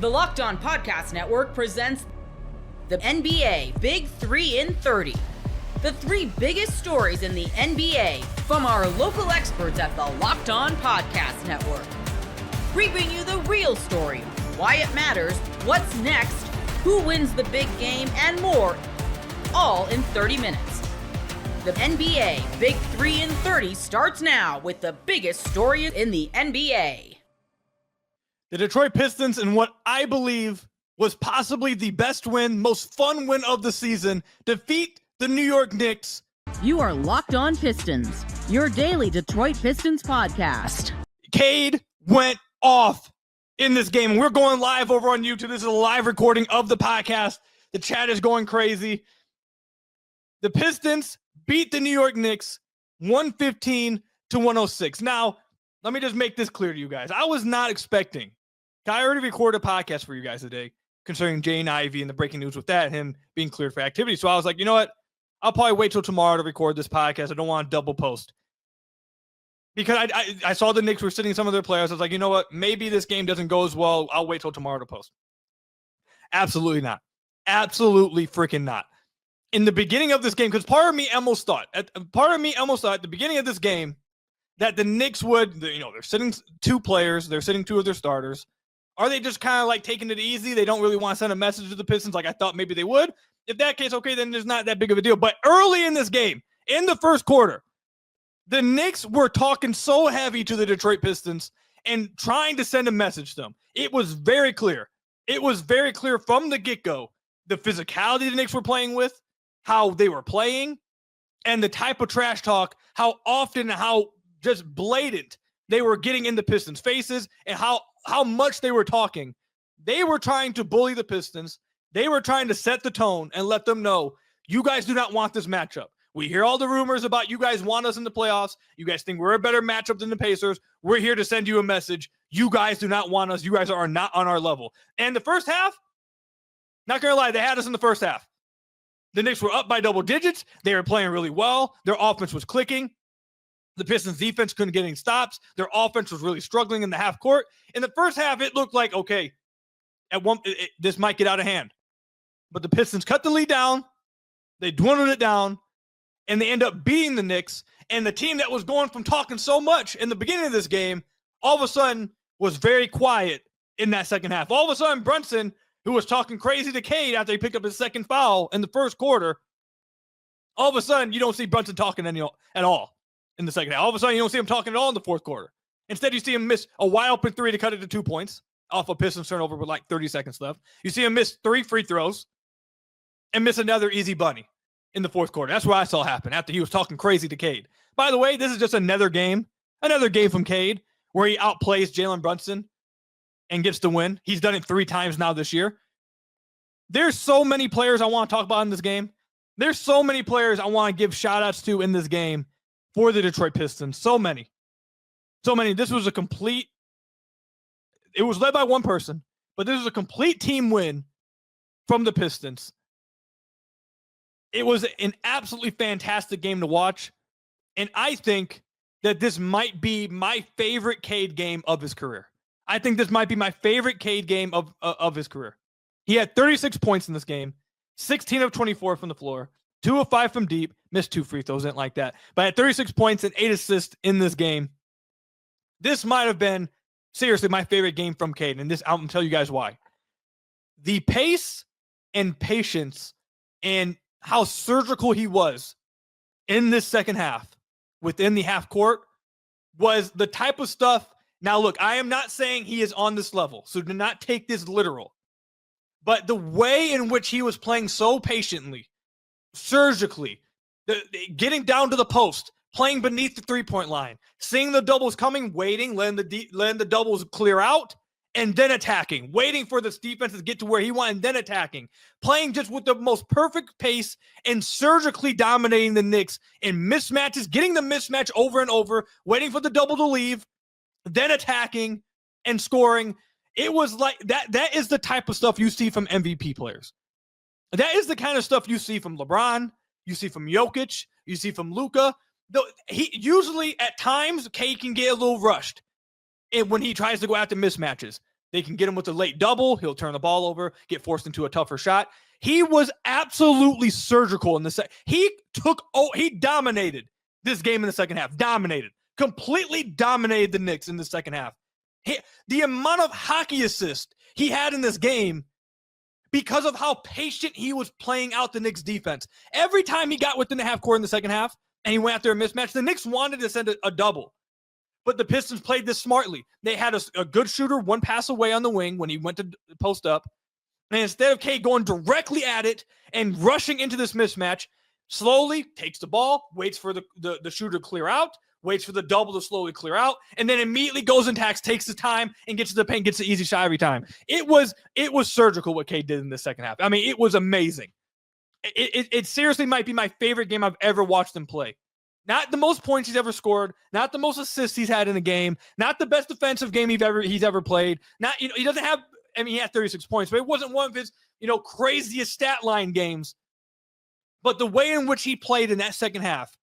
The Locked On Podcast Network presents the NBA Big 3 in 30. The three biggest stories in the NBA from our local experts at the Locked On Podcast Network. We bring you the real story, why it matters, what's next, who wins the big game, and more, all in 30 minutes. The NBA Big 3 in 30 starts now with the biggest story in the NBA. The Detroit Pistons, in what I believe was possibly the best win, most fun win of the season, defeat the New York Knicks. You are Locked On Pistons, your daily Detroit Pistons podcast. Cade went off in this game. We're going live over on YouTube. This is a live recording of the podcast. The chat is going crazy. The Pistons beat the New York Knicks 115-106. Now, let me just make this clear to you guys. I was not expecting. I already recorded a podcast for you guys today concerning Jane Ivey and the breaking news with that, him being cleared for activity. So I was like, you know what? I'll probably wait till tomorrow to record this podcast. I don't want to double post. Because I saw the Knicks were sitting some of their players. I was like, you know what? Maybe this game doesn't go as well. I'll wait till tomorrow to post. Absolutely not. Absolutely freaking not. In the beginning of this game, because part of me almost thought at the beginning of this game that the Knicks would, they're sitting two players, they're sitting two of their starters. Are they just kind of like taking it easy? They don't really want to send a message to the Pistons like I thought maybe they would. If that case, okay, then there's not that big of a deal. But early in this game, in the first quarter, the Knicks were talking so heavy to the Detroit Pistons and trying to send a message to them. It was very clear. It was very clear from the get-go, the physicality the Knicks were playing with, how they were playing, and the type of trash talk, how often, how just blatant they were getting in the Pistons' faces, and how much they were talking. They were trying to bully the Pistons. They were trying to set the tone and let them know, you guys do not want this matchup. We hear all the rumors about you guys want us in the playoffs. You guys think we're a better matchup than the Pacers. We're here to send you a message. You guys do not want us. You guys are not on our level. And the first half, not going to lie, they had us in the first half. The Knicks were up by double digits. They were playing really well. Their offense was clicking. The Pistons defense couldn't get any stops. Their offense was really struggling in the half court. In the first half, it looked like, okay, this might get out of hand. But the Pistons cut the lead down. They dwindled it down. And they end up beating the Knicks. And the team that was going from talking so much in the beginning of this game, all of a sudden was very quiet in that second half. All of a sudden, Brunson, who was talking crazy to Cade after he picked up his second foul in the first quarter, all of a sudden, you don't see Brunson talking at all in the second half. All of a sudden, you don't see him talking at all in the fourth quarter. Instead, you see him miss a wide open three to cut it to 2 points off a Pistons turnover with like 30 seconds left. You see him miss 3 free throws and miss another easy bunny in the fourth quarter. That's what I saw happen after he was talking crazy to Cade. By the way, this is just another game from Cade where he outplays Jalen Brunson and gets the win. He's done it 3 times now this year. There's so many players I want to talk about in this game. There's so many players I want to give shout outs to in this game for the Detroit Pistons. So many. This was it was led by one person, but this was a complete team win from the Pistons. It was an absolutely fantastic game to watch. And I think that this might be my favorite Cade game of his career. I think this might be my favorite Cade game of his career. He had 36 points in this game, 16 of 24 from the floor, 2 of 5 from deep, missed 2 free throws, didn't like that. But had 36 points and 8 assists in this game. This might have been, seriously, my favorite game from Cade. And this, I'm going to tell you guys why. The pace and patience and how surgical he was in this second half within the half court was the type of stuff. Now, look, I am not saying he is on this level, so do not take this literal. But the way in which he was playing so patiently, surgically, getting down to the post, playing beneath the three-point line, seeing the doubles coming, waiting, letting the doubles clear out, and then attacking, waiting for this defense to get to where he wanted, and then attacking, playing just with the most perfect pace and surgically dominating the Knicks in mismatches, getting the mismatch over and over, waiting for the double to leave, then attacking and scoring. It was like that. That is the type of stuff you see from MVP players. That is the kind of stuff you see from LeBron, you see from Jokic, you see from Luka. He usually at times Cade can get a little rushed when he tries to go after mismatches. They can get him with a late double. He'll turn the ball over, get forced into a tougher shot. He was absolutely surgical in the second. He dominated this game in the second half. Completely dominated the Knicks in the second half. The amount of hockey assist he had in this game because of how patient he was playing out the Knicks defense. Every time he got within the half court in the second half and he went after a mismatch, the Knicks wanted to send a double. But the Pistons played this smartly. They had a good shooter one pass away on the wing when he went to post up. And instead of Cade going directly at it and rushing into this mismatch, slowly takes the ball, waits for the shooter to clear out, waits for the double to slowly clear out, and then immediately goes and attacks, takes the time, and gets to the paint, gets the easy shot every time. It was surgical what Cade did in the second half. I mean, it was amazing. It seriously might be my favorite game I've ever watched him play. Not the most points he's ever scored, not the most assists he's had in a game, not the best defensive game he's ever played. Not, he doesn't have, he had 36 points, but it wasn't one of his, craziest stat line games. But the way in which he played in that second half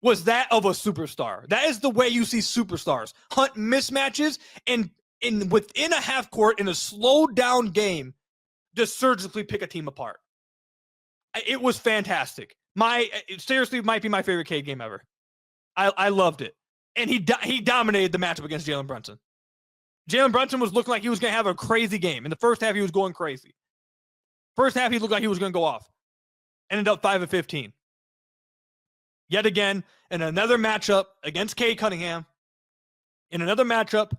was that of a superstar. That is the way you see superstars hunt mismatches and within a half court in a slowed down game, just surgically pick a team apart. It was fantastic. It seriously might be my favorite Cade game ever. I loved it. And he dominated the matchup against Jalen Brunson. Jalen Brunson was looking like he was going to have a crazy game. In the first half, he was going crazy. First half, he looked like he was going to go off. Ended up 5 of 15. Yet again, in another matchup against Cade Cunningham, in another matchup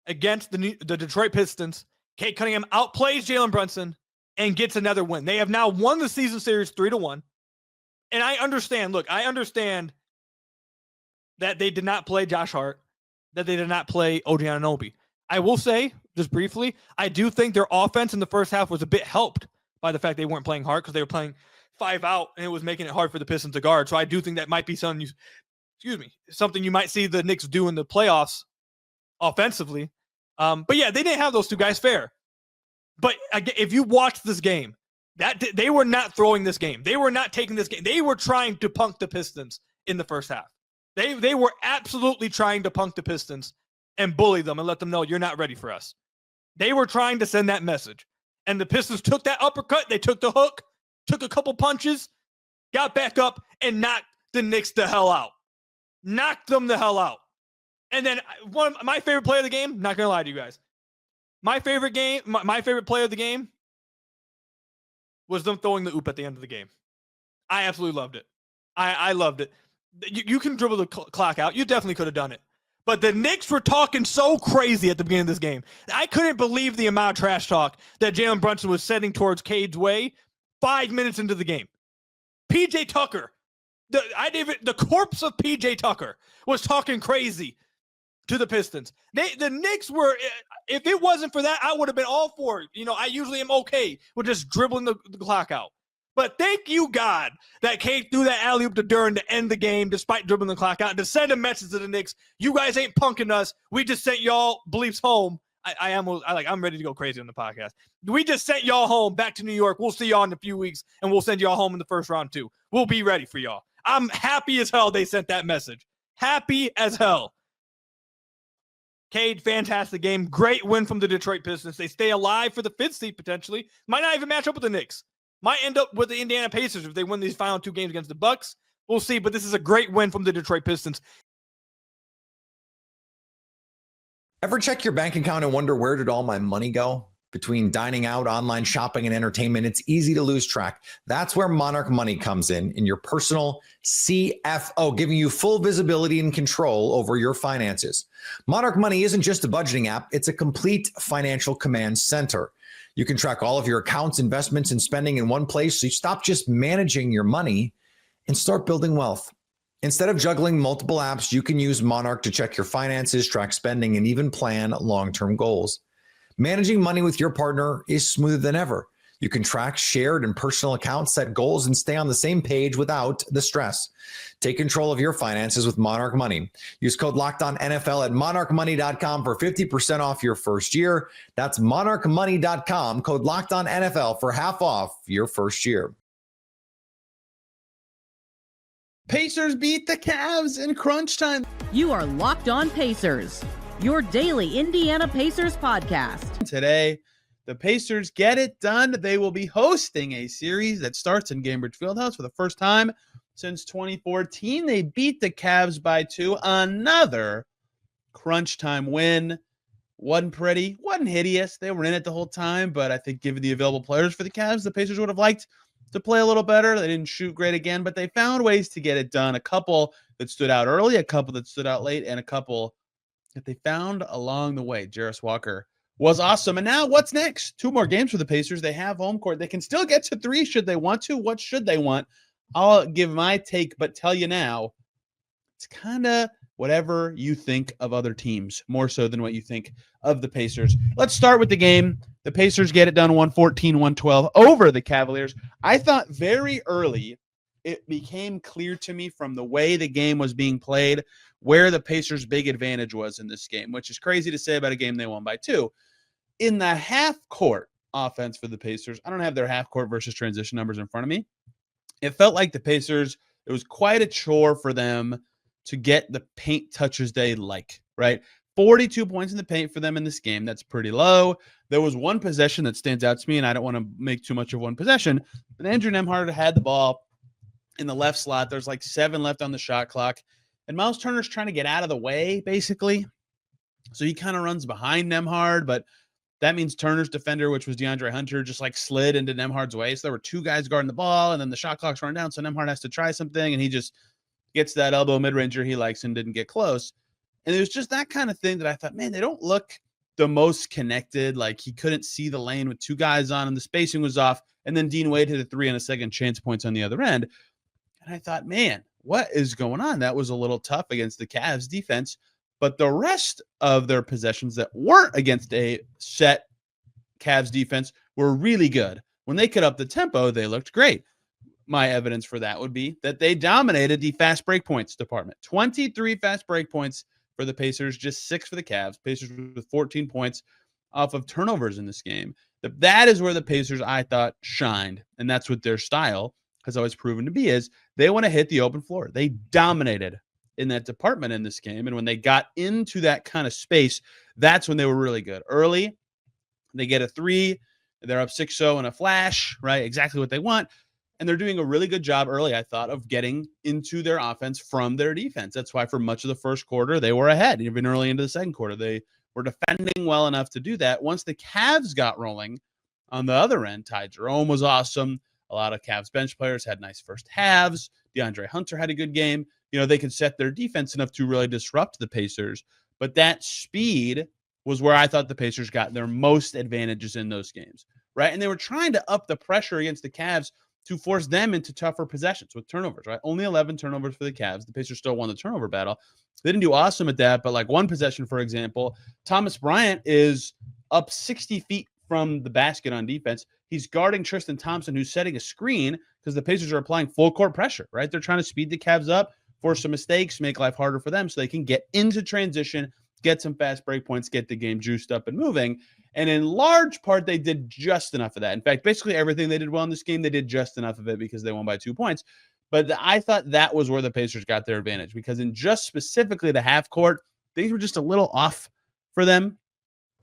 against the Detroit Pistons, Cade Cunningham outplays Jalen Brunson and gets another win. They have now won the season series 3-1. And I understand that they did not play Josh Hart, that they did not play OG Anunoby. I will say, just briefly, I do think their offense in the first half was a bit helped by the fact they weren't playing Hart because they were playing 5 out and it was making it hard for the Pistons to guard. So I do think that might be something you might see the Knicks do in the playoffs offensively. But yeah, they didn't have those two guys fair. But again, if you watch this game, they were not throwing this game. They were not taking this game. They were trying to punk the Pistons in the first half. They were absolutely trying to punk the Pistons and bully them and let them know you're not ready for us. They were trying to send that message. And the Pistons took that uppercut. They took the hook, took a couple punches, got back up, and knocked the Knicks the hell out. Knocked them the hell out. And then my favorite play of the game, not going to lie to you guys. My favorite play of the game was them throwing the oop at the end of the game. I absolutely loved it. I loved it. You can dribble the clock out. You definitely could have done it. But the Knicks were talking so crazy at the beginning of this game. I couldn't believe the amount of trash talk that Jalen Brunson was sending towards Cade's way 5 minutes into the game. PJ Tucker, the corpse of PJ Tucker was talking crazy to the Pistons. The Knicks were, if it wasn't for that, I would have been all for it. I usually am okay with just dribbling the clock out. But thank you, God, that Cade threw that alley-oop to Duren to end the game despite dribbling the clock out and to send a message to the Knicks. You guys ain't punking us. We just sent y'all bleeps home. I'm ready to go crazy on the podcast. We just sent y'all home back to New York. We'll see y'all in a few weeks, and we'll send y'all home in the first round too. We'll be ready for y'all. I'm happy as hell they sent that message. Happy as hell. Cade, fantastic game. Great win from the Detroit Pistons. They stay alive for the 5th seed potentially. Might not even match up with the Knicks. Might end up with the Indiana Pacers if they win these final 2 games against the Bucks. We'll see, but this is a great win from the Detroit Pistons. Ever check your bank account and wonder, where did all my money go? Between dining out, online shopping, and entertainment, it's easy to lose track. That's where Monarch Money comes in your personal CFO, giving you full visibility and control over your finances. Monarch Money isn't just a budgeting app, it's a complete financial command center. You can track all of your accounts, investments, and spending in one place, so you stop just managing your money and start building wealth. Instead of juggling multiple apps, you can use Monarch to check your finances, track spending, and even plan long-term goals. Managing money with your partner is smoother than ever. You can track shared and personal accounts, set goals, and stay on the same page without the stress. Take control of your finances with Monarch Money. Use code LOCKEDONNFL at monarchmoney.com for 50% off your first year. That's monarchmoney.com, code LOCKEDONNFL for half off your first year. Pacers beat the Cavs in crunch time. You are Locked On Pacers, your daily Indiana Pacers podcast. Today, the Pacers get it done. They will be hosting a series that starts in Gainbridge Fieldhouse for the first time since 2014. They beat the Cavs by 2. Another crunch time win. Wasn't pretty, wasn't hideous. They were in it the whole time, but I think given the available players for the Cavs, the Pacers would have liked to play a little better. They didn't shoot great again, but they found ways to get it done. A couple that stood out early, a couple that stood out late, and a couple that they found along the way. Jarris Walker was awesome. And now what's next? 2 more games for the Pacers. They have home court. They can still get to 3 should they want to. What should they want? I'll give my take, but tell you now, it's kind of whatever you think of other teams, more so than what you think of the Pacers. Let's start with the game. The Pacers get it done 114-112 over the Cavaliers. I thought very early it became clear to me from the way the game was being played where the Pacers' big advantage was in this game, which is crazy to say about a game they won by 2. In the half-court offense for the Pacers, I don't have their half-court versus transition numbers in front of me. It felt like the Pacers, it was quite a chore for them to get the paint touches they like, right? 42 points in the paint for them in this game. That's pretty low. There was one possession that stands out to me, and I don't want to make too much of one possession, but Andrew Nembhard had the ball in the left slot. There's like 7 left on the shot clock. And Miles Turner's trying to get out of the way, basically. So he kind of runs behind Nembhard, but that means Turner's defender, which was DeAndre Hunter, just like slid into Nembhard's way. So there were 2 guys guarding the ball, and then the shot clock's running down. So Nembhard has to try something, and he just gets that elbow mid-ranger he likes and didn't get close. And it was just that kind of thing that I thought, man, they don't look the most connected. Like he couldn't see the lane with 2 guys on, and the spacing was off. And then Dean Wade hit a 3 and a second chance points on the other end. And I thought, man, what is going on? That was a little tough against the Cavs defense, but the rest of their possessions that weren't against a set Cavs defense were really good. When they cut up the tempo, they looked great. My evidence for that would be that they dominated the fast break points department. 23 fast break points for the Pacers, just 6 for the Cavs. Pacers with 14 points off of turnovers in this game. That is where the Pacers, I thought, shined, and that's what their style has always proven to be, is they want to hit the open floor. They dominated in that department in this game, and when they got into that kind of space, that's when they were really good. Early, they get a 3, they're up 6-0 in a flash, right? Exactly what they want, and they're doing a really good job early, I thought, of getting into their offense from their defense. That's why for much of the first quarter, they were ahead. Even early into the second quarter, they were defending well enough to do that. Once the Cavs got rolling on the other end, Ty Jerome was awesome. A lot of Cavs bench players had nice first halves. DeAndre Hunter had a good game. You know, they could set their defense enough to really disrupt the Pacers. But that speed was where I thought the Pacers got their most advantages in those games, right? And they were trying to up the pressure against the Cavs to force them into tougher possessions with turnovers, right? Only 11 turnovers for the Cavs. The Pacers still won the turnover battle. They didn't do awesome at that, but like one possession, for example, Thomas Bryant is up 60 feet from the basket on defense. He's guarding Tristan Thompson, who's setting a screen because the Pacers are applying full court pressure, right? They're trying to speed the Cavs up, force some mistakes, make life harder for them so they can get into transition, get some fast break points, get the game juiced up and moving. And in large part, they did just enough of that. In fact, basically everything they did well in this game, they did just enough of it because they won by 2 points. But I thought that was where the Pacers got their advantage, because in just specifically the half court, things were just a little off for them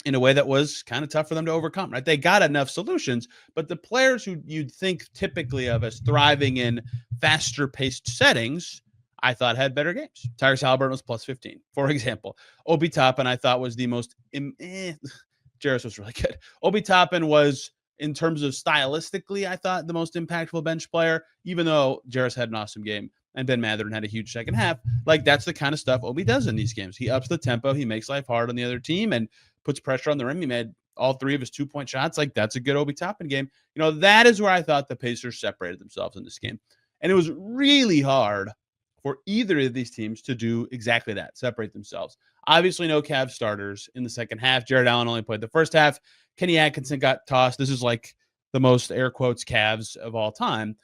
in a way that was kind of tough for them to overcome, right? They got enough solutions, but the players who you'd think typically of as thriving in faster paced settings, I thought had better games. Tyrese Halliburton was plus 15, for example. Obi Toppin, I thought, was the most Jarris was really good. Obi Toppin was, in terms of stylistically, I thought the most impactful bench player, even though Jarris had an awesome game and Ben Mathurin had a huge second half. Like, that's the kind of stuff Obi does in these games. He ups the tempo, he makes life hard on the other team, and puts pressure on the rim. He made all 3 of his 2-point shots. Like, that's a good Obi Toppin game. You know, that is where I thought the Pacers separated themselves in this game. And it was really hard for either of these teams to do exactly that, separate themselves. Obviously, no Cavs starters in the second half. Jared Allen only played the first half. Kenny Atkinson got tossed. This is like the most air quotes Cavs of all time.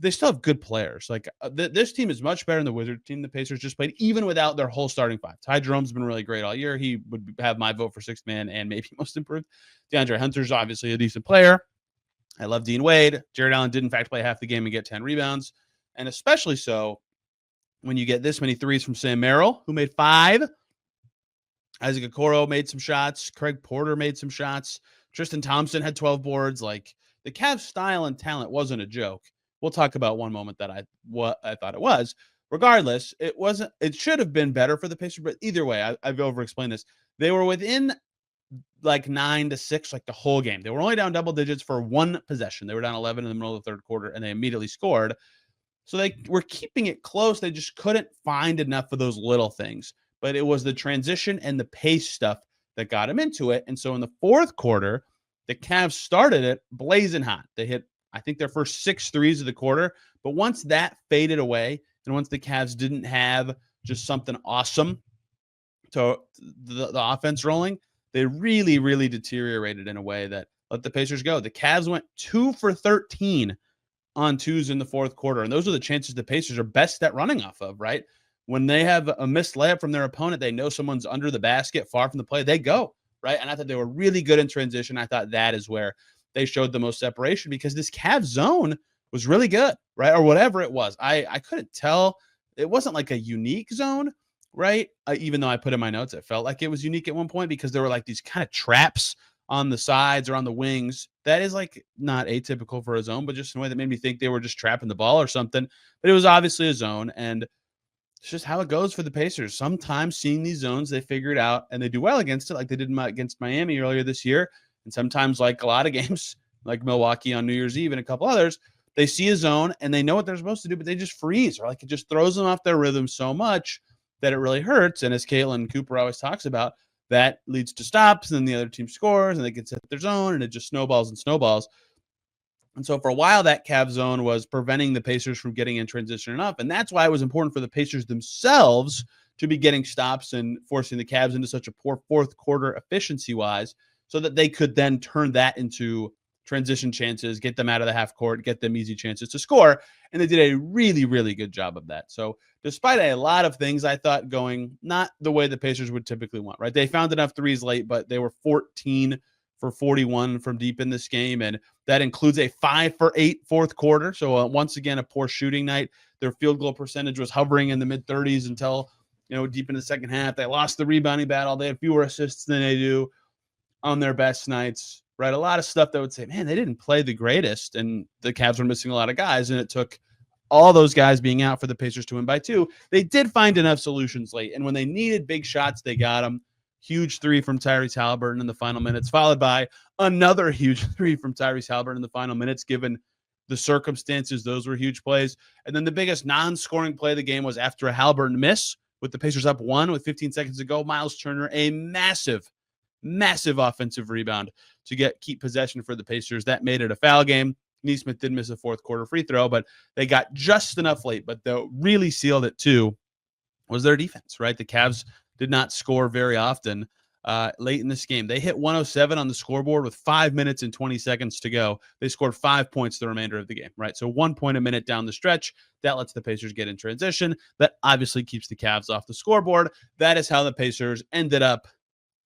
They still have good players. Like this team is much better than the Wizards team the Pacers just played, even without their whole starting 5. Ty Jerome's been really great all year. He would have my vote for 6th man and maybe most improved. DeAndre Hunter's obviously a decent player. I love Dean Wade. Jared Allen did, in fact, play half the game and get 10 rebounds. And especially so when you get this many threes from Sam Merrill, who made 5. Isaac Okoro made some shots. Craig Porter made some shots. Tristan Thompson had 12 boards. Like, the Cavs' style and talent wasn't a joke. We'll talk about one moment that what I thought it was. Regardless, it wasn't. It should have been better for the Pacers, but either way, I've over-explained this. They were within like 9-6, like the whole game. They were only down double digits for one possession. They were down 11 in the middle of the third quarter, and they immediately scored. So they were keeping it close. They just couldn't find enough of those little things. But it was the transition and the pace stuff that got them into it. And so in the fourth quarter, the Cavs started it blazing hot. They hit, I think, their first 6 threes of the quarter. But once that faded away, and once the Cavs didn't have just something awesome to the offense rolling, they really, really deteriorated in a way that let the Pacers go. The Cavs went 2 for 13 on twos in the fourth quarter. And those are the chances the Pacers are best at running off of, right? When they have a missed layup from their opponent, they know someone's under the basket, far from the play, they go, right? And I thought they were really good in transition. I thought that is where they showed the most separation, because this Cavs zone was really good, right? Or whatever it was. I couldn't tell. It wasn't like a unique zone, right? Even though I put in my notes, it felt like it was unique at one point, because there were like these kind of traps on the sides or on the wings. That is like not atypical for a zone, but just in a way that made me think they were just trapping the ball or something. But it was obviously a zone, and it's just how it goes for the Pacers. Sometimes seeing these zones, they figure it out and they do well against it, like they did against Miami earlier this year. And sometimes, like a lot of games, like Milwaukee on New Year's Eve and a couple others, they see a zone and they know what they're supposed to do, but they just freeze, or like it just throws them off their rhythm so much that it really hurts. And as Caitlin Cooper always talks about, that leads to stops, and then the other team scores and they can set their zone, and it just snowballs and snowballs. And so for a while, that Cavs zone was preventing the Pacers from getting in transition enough. And that's why it was important for the Pacers themselves to be getting stops and forcing the Cavs into such a poor fourth quarter efficiency-wise, so that they could then turn that into transition chances, get them out of the half court, get them easy chances to score. And they did a really, really good job of that. So despite a lot of things, I thought going not the way the Pacers would typically want, right? They found enough threes late, but they were 14 for 41 from deep in this game. And that includes a 5 for 8 fourth quarter. So once again, a poor shooting night. Their field goal percentage was hovering in the mid 30s until, deep in the second half. They lost the rebounding battle. They had fewer assists than they do on their best nights, right? A lot of stuff that would say, man, they didn't play the greatest, and the Cavs were missing a lot of guys, and it took all those guys being out for the Pacers to win by 2. They did find enough solutions late, and when they needed big shots, they got them. Huge 3 from Tyrese Haliburton in the final minutes, followed by another huge 3 from Tyrese Haliburton in the final minutes, given the circumstances. Those were huge plays. And then the biggest non-scoring play of the game was after a Haliburton miss, with the Pacers up 1 with 15 seconds to go. Miles Turner, a massive offensive rebound to keep possession for the Pacers. That made it a foul game. Nesmith did miss a fourth quarter free throw, but they got just enough late. But the really sealed it too was their defense, right? The Cavs did not score very often late in this game. They hit 107 on the scoreboard with 5 minutes and 20 seconds to go. They scored 5 points the remainder of the game, right? So 1 point a minute down the stretch. That lets the Pacers get in transition. That obviously keeps the Cavs off the scoreboard. That is how the Pacers ended up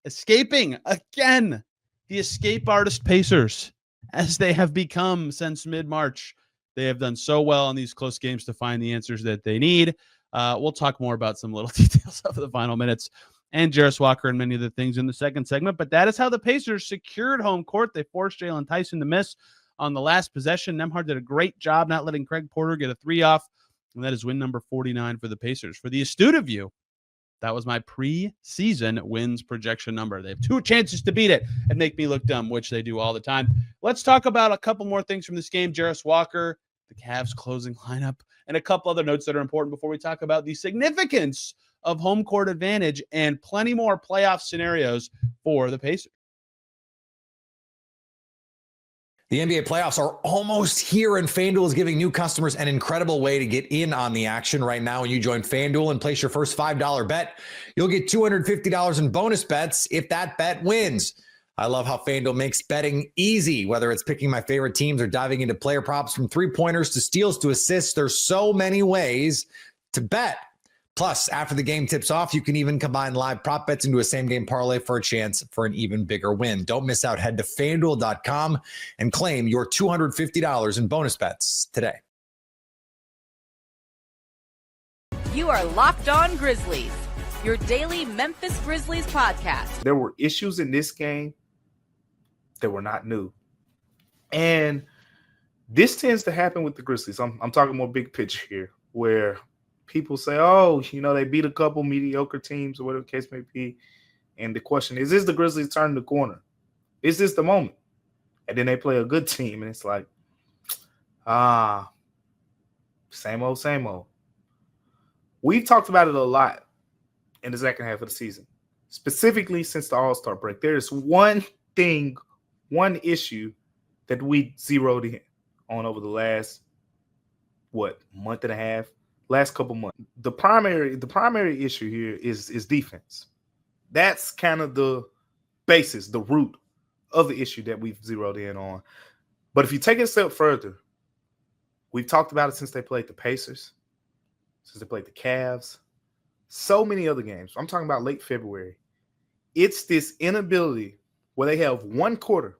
escaping again. The escape artist Pacers, as they have become since mid-March. They have done so well in these close games to find the answers that they need. We'll talk more about some little details of the final minutes and Jarris Walker and many of the things in the second segment. But that is how the Pacers secured home court. They forced Jalen Tyson to miss on the last possession. Nembhard did a great job not letting Craig Porter get a 3 off. And that is win number 49 for the Pacers. For the astute of you, that was my preseason wins projection number. They have 2 chances to beat it and make me look dumb, which they do all the time. Let's talk about a couple more things from this game. Jarris Walker, the Cavs closing lineup, and a couple other notes that are important before we talk about the significance of home court advantage and plenty more playoff scenarios for the Pacers. The NBA playoffs are almost here, and FanDuel is giving new customers an incredible way to get in on the action right now. When you join FanDuel and place your first $5 bet, you'll get $250 in bonus bets if that bet wins. I love how FanDuel makes betting easy, whether it's picking my favorite teams or diving into player props, from 3-pointers to steals to assists. There's so many ways to bet. Plus, after the game tips off, you can even combine live prop bets into a same-game parlay for a chance for an even bigger win. Don't miss out. Head to FanDuel.com and claim your $250 in bonus bets today. You are Locked On Grizzlies, your daily Memphis Grizzlies podcast. There were issues in this game that were not new. And this tends to happen with the Grizzlies. I'm talking more big picture here, where people say, oh, they beat a couple mediocre teams or whatever the case may be. And the question is this the Grizzlies turning the corner? Is this the moment? And then they play a good team, and it's like, same old, same old. We've talked about it a lot in the second half of the season, specifically since the All-Star break. There is one issue that we zeroed in on over the last, month and a half, last couple months. The primary issue here is defense. That's kind of the basis, the root of the issue that we've zeroed in on. But if you take it a step further, we've talked about it since they played the Pacers, since they played the Cavs, so many other games. I'm talking about late February. It's this inability where they have one quarter.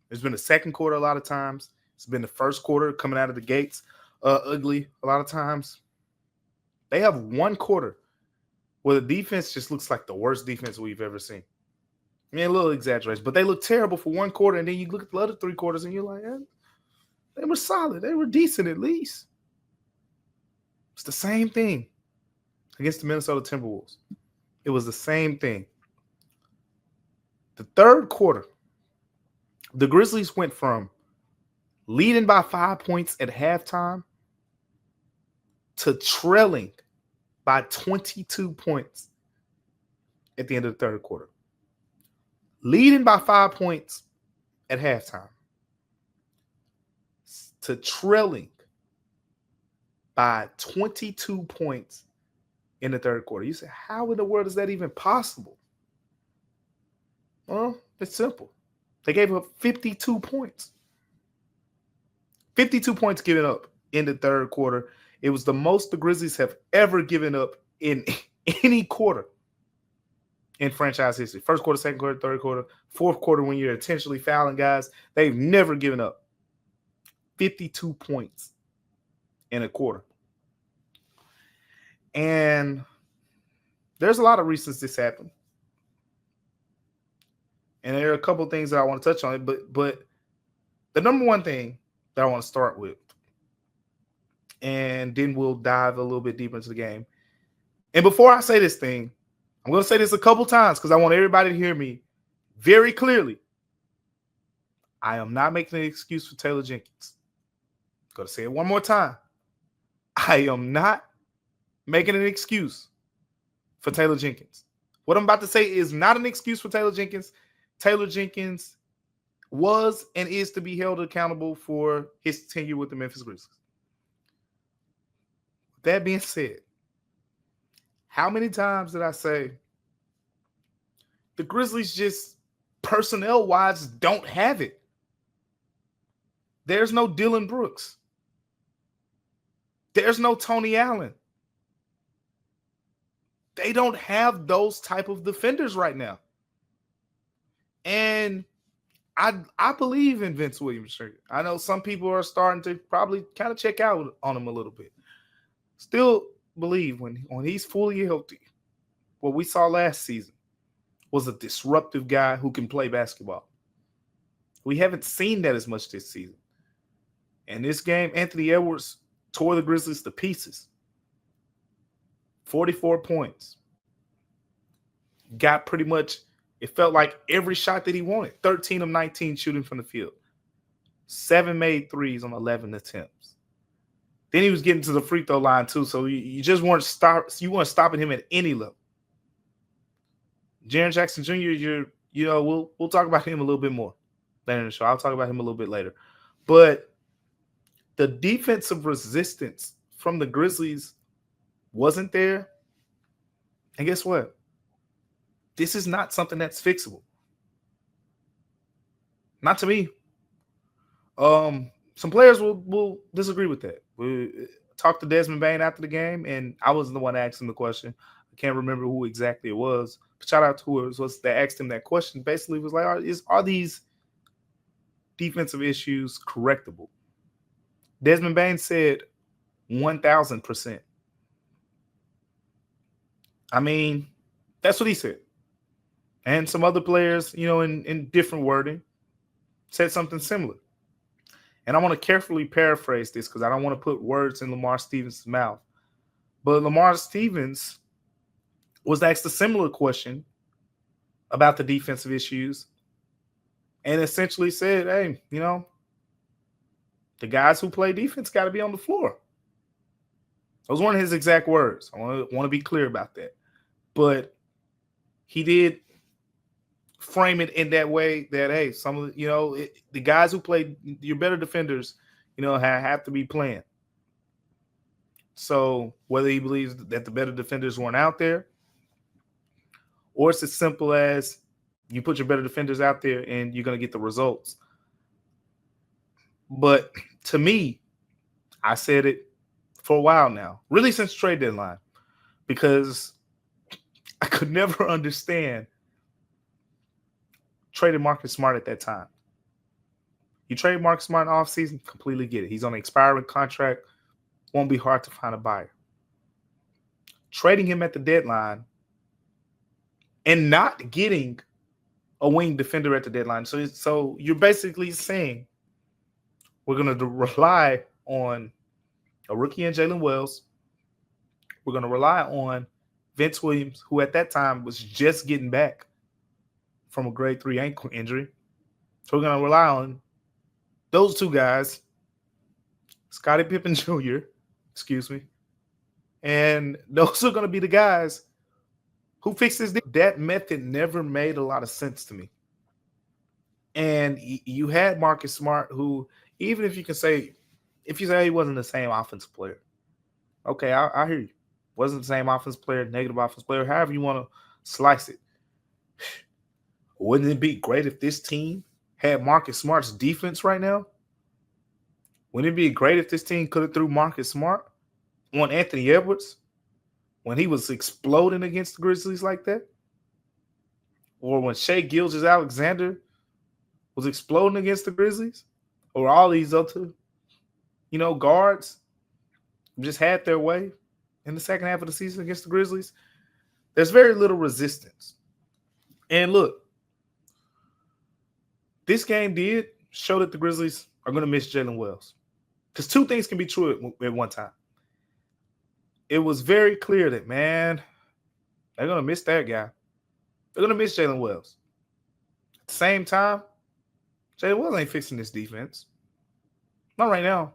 There's been a second quarter a lot of times. It's been the first quarter coming out of the gates ugly a lot of times. They have one quarter where the defense just looks like the worst defense we've ever seen. I mean, a little exaggeration, but they look terrible for one quarter, and then you look at the other three quarters, and you're like, they were solid. They were decent at least. It's the same thing against the Minnesota Timberwolves. It was the same thing. The third quarter, the Grizzlies went from leading by 5 points at halftime to trailing by 22 points at the end of the third quarter. Leading by 5 points at halftime to trailing by 22 points in the third quarter. You say, how in the world is that even possible? Well, it's simple. They gave up 52 points. 52 points given up in the third quarter. It was the most the Grizzlies have ever given up in any quarter in franchise history. First quarter, second quarter, third quarter, fourth quarter when you're intentionally fouling guys. They've never given up 52 points in a quarter. And there's a lot of reasons this happened. And there are a couple of things that I want to touch on, but the number one thing that I want to start with, and then we'll dive a little bit deeper into the game. And before I say this thing, I'm going to say this a couple times because I want everybody to hear me very clearly. I am not making an excuse for Taylor Jenkins. I'm going to say it one more time. I am not making an excuse for Taylor Jenkins. What I'm about to say is not an excuse for Taylor Jenkins. Taylor Jenkins was and is to be held accountable for his tenure with the Memphis Grizzlies. That being said, how many times did I say the Grizzlies just personnel-wise don't have it? There's no Dylan Brooks. There's no Tony Allen. They don't have those type of defenders right now. And I believe in Vince Williams. I know some people are starting to probably kind of check out on him a little bit. Still believe when he's fully healthy, what we saw last season was a disruptive guy who can play basketball. We haven't seen that as much this season. And this game, Anthony Edwards tore the Grizzlies to pieces. 44 points. Got pretty much, it felt like every shot that he wanted. 13 of 19 shooting from the field. 7 made threes on 11 attempts. Then he was getting to the free throw line too, so you just weren't stopping him at any level. Jaren Jackson Jr., we'll talk about him a little bit more later in the show. I'll talk about him a little bit later. But the defensive resistance from the Grizzlies wasn't there. And guess what? This is not something that's fixable. Not to me. Some players will disagree with that. We talked to Desmond Bane after the game, and I wasn't the one asking the question. I can't remember who exactly it was. But shout out to who it was that asked him that question. Basically, was like, are these defensive issues correctable? Desmond Bane said 1,000%. I mean, that's what he said. And some other players, in different wording, said something similar. And I want to carefully paraphrase this because I don't want to put words in Lamar Stevens' mouth. But Lamar Stevens was asked a similar question about the defensive issues and essentially said, hey, the guys who play defense got to be on the floor. Those weren't his exact words. I want to be clear about that. But he did frame it in that way that, hey, some of the, the guys who play, your better defenders, have to be playing. So whether he believes that the better defenders weren't out there, or it's as simple as you put your better defenders out there and you're going to get the results. But to me, I said it for a while now, really since trade deadline, because I could never understand trading Marcus Smart at that time. You trade Marcus Smart in offseason, completely get it. He's on an expiring contract. Won't be hard to find a buyer. Trading him at the deadline and not getting a wing defender at the deadline. So you're basically saying we're going to rely on a rookie in Jalen Wells. We're going to rely on Vince Williams, who at that time was just getting back from a grade 3 ankle injury. So we're going to rely on those two guys, Scottie Pippen Jr., and those are going to be the guys who fix this. That method never made a lot of sense to me. And you had Marcus Smart, who, even if you say he wasn't the same offensive player, okay, I hear you. Wasn't the same offensive player, negative offensive player, however you want to slice it. Wouldn't it be great if this team had Marcus Smart's defense right now? Wouldn't it be great if this team could have threw Marcus Smart on Anthony Edwards when he was exploding against the Grizzlies like that? Or when Shai Gilgeous-Alexander was exploding against the Grizzlies? Or all these other, guards just had their way in the second half of the season against the Grizzlies? There's very little resistance. And look, this game did show that the Grizzlies are going to miss Jalen Wells. Because two things can be true at one time. It was very clear that, man, they're going to miss that guy. They're going to miss Jalen Wells. At the same time, Jalen Wells ain't fixing this defense. Not right now.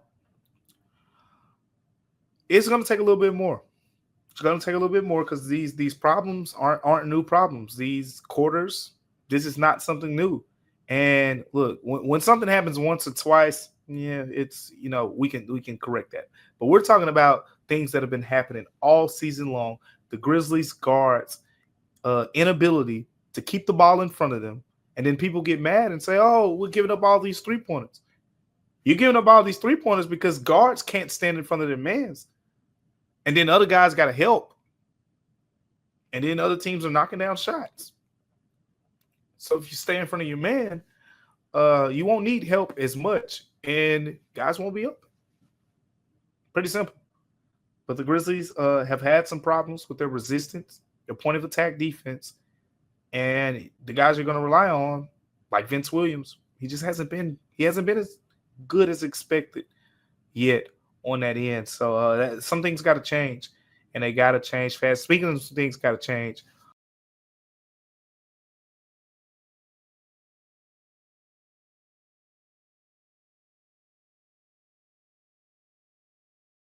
It's going to take a little bit more. It's going to take a little bit more because these problems aren't new problems. These quarters, this is not something new. And look, when something happens once or twice, yeah, it's, we can correct that. But we're talking about things that have been happening all season long. The Grizzlies guards' inability to keep the ball in front of them. And then people get mad and say, oh, we're giving up all these three-pointers. You're giving up all these three-pointers because guards can't stand in front of their mans. And then other guys got to help. And then other teams are knocking down shots. So if you stay in front of your man, you won't need help as much. And guys won't be up. Pretty simple. But the Grizzlies have had some problems with their resistance, their point of attack defense. And the guys you're going to rely on, like Vince Williams, he hasn't been as good as expected yet on that end. So some things got to change, and they got to change fast. Speaking of some things got to change,